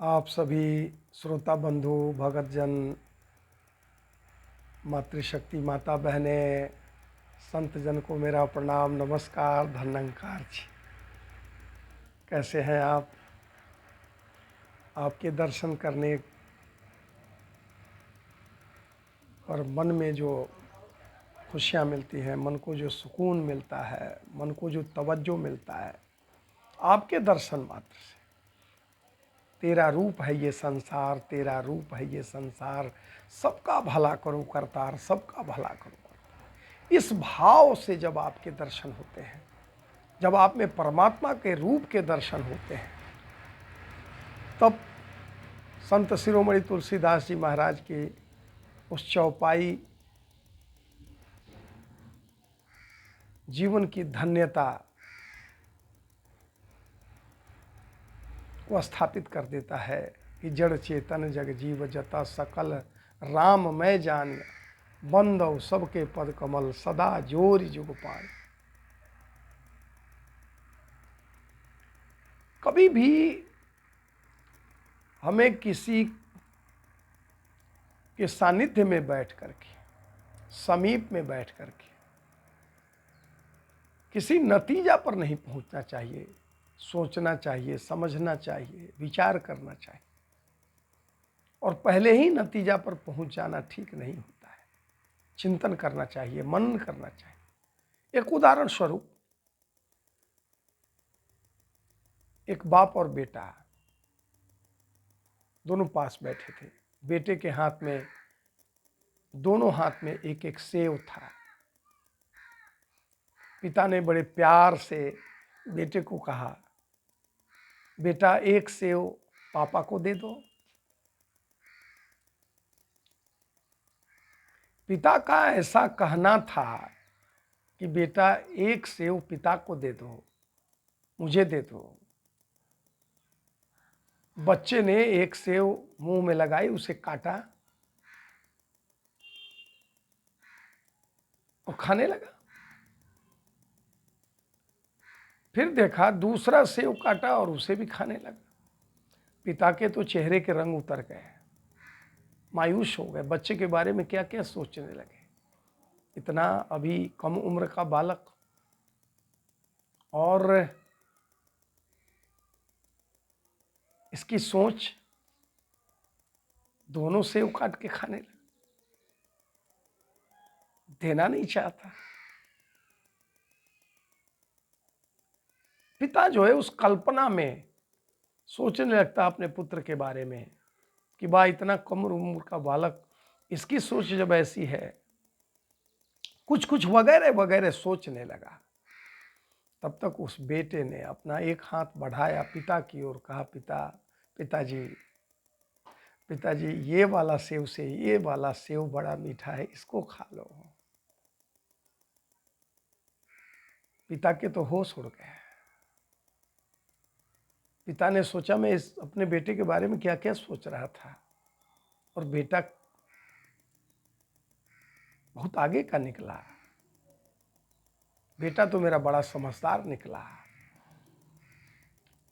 आप सभी श्रोता बंधु भगतजन मातृशक्ति माता बहनें संत जन को मेरा प्रणाम नमस्कार धन्यंकार जी। कैसे हैं आप? आपके दर्शन करने और मन में जो खुशियाँ मिलती हैं, मन को जो सुकून मिलता है, मन को जो तवज्जो मिलता है आपके दर्शन मात्र से। तेरा रूप है ये संसार, तेरा रूप है ये संसार, सबका भला करो करतार, सबका भला करो करतार। इस भाव से जब आपके दर्शन होते हैं, जब आप में परमात्मा के रूप के दर्शन होते हैं, तब संत शिरोमणि तुलसीदास जी महाराज की उस चौपाई जीवन की धन्यता को स्थापित कर देता है कि जड़ चेतन जग जीव जता सकल राम मैं जान बंदव सबके पद कमल सदा जोर जुग पाए। कभी भी हमें किसी के सानिध्य में बैठ करके, समीप में बैठ करके किसी नतीजा पर नहीं पहुंचना चाहिए। सोचना चाहिए, समझना चाहिए, विचार करना चाहिए और पहले ही नतीजा पर पहुंच जाना ठीक नहीं होता है। चिंतन करना चाहिए, मनन करना चाहिए। एक उदाहरण स्वरूप, एक बाप और बेटा दोनों पास बैठे थे। बेटे के हाथ में, दोनों हाथ में एक एक सेव था। पिता ने बड़े प्यार से बेटे को कहा, बेटा एक सेव पापा को दे दो। पिता का ऐसा कहना था कि बेटा एक सेव पिता को दे दो, मुझे दे दो। बच्चे ने एक सेव मुंह में लगाई, उसे काटा और खाने लगा। फिर देखा दूसरा सेव काटा और उसे भी खाने लगा। पिता के तो चेहरे के रंग उतर गए, मायूस हो गए। बच्चे के बारे में क्या क्या सोचने लगे। इतना अभी कम उम्र का बालक और इसकी सोच दोनों सेव काट के खाने लगे। देना नहीं चाहता। पिता जो है उस कल्पना में सोचने लगता अपने पुत्र के बारे में कि वाह इतना कम उम्र का बालक, इसकी सोच जब ऐसी है, कुछ कुछ वगैरह वगैरह सोचने लगा। तब तक उस बेटे ने अपना एक हाथ बढ़ाया पिता की ओर, कहा पिताजी पिताजी ये वाला सेव से ये वाला सेव बड़ा मीठा है, इसको खा लो। पिता के तो होश उड़ गए। पिता ने सोचा मैं इस अपने बेटे के बारे में क्या क्या सोच रहा था, और बेटा बहुत आगे का निकला। बेटा तो मेरा बड़ा समझदार निकला।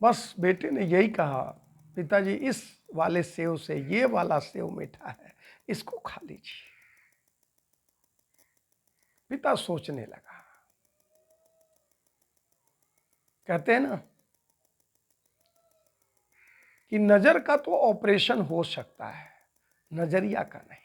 बस बेटे ने यही कहा, पिताजी इस वाले सेव से ये वाला सेव मीठा है, इसको खा लीजिए। पिता सोचने लगा। कहते हैं ना कि नजर का तो ऑपरेशन हो सकता है, नजरिया का नहीं।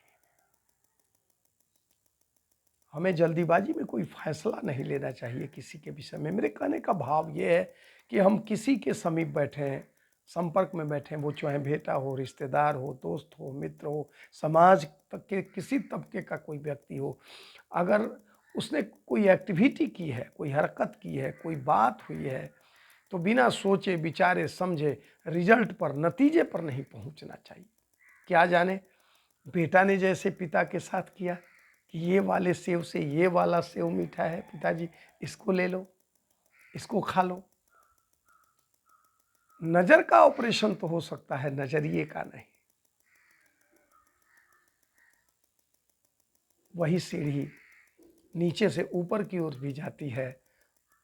हमें जल्दीबाजी में कोई फैसला नहीं लेना चाहिए किसी के विषय में। मेरे कहने का भाव ये है कि हम किसी के समीप बैठें, संपर्क में बैठें, वो चाहे बेटा हो, रिश्तेदार हो, दोस्त हो, मित्र हो, समाज तक के किसी तबके का कोई व्यक्ति हो, अगर उसने कोई एक्टिविटी की है, कोई हरकत की है, कोई बात हुई है, तो बिना सोचे विचारे समझे रिजल्ट पर, नतीजे पर नहीं पहुंचना चाहिए। क्या जाने बेटा ने जैसे पिता के साथ किया कि ये वाले सेव से ये वाला सेव मीठा है, पिताजी इसको ले लो, इसको खा लो। नजर का ऑपरेशन तो हो सकता है, नजरिए का नहीं। वही सीढ़ी नीचे से ऊपर की ओर भी जाती है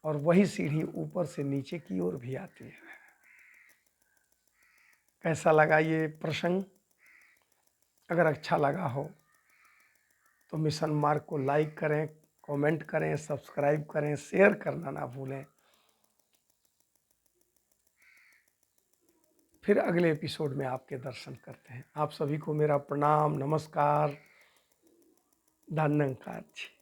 और वही सीढ़ी ऊपर से नीचे की ओर भी आती है। कैसा लगा ये प्रसंग? अगर अच्छा लगा हो तो मिशन मार्ग को लाइक करें, कमेंट करें, सब्सक्राइब करें, शेयर करना ना भूलें। फिर अगले एपिसोड में आपके दर्शन करते हैं। आप सभी को मेरा प्रणाम, नमस्कार, धन्यवाद जी।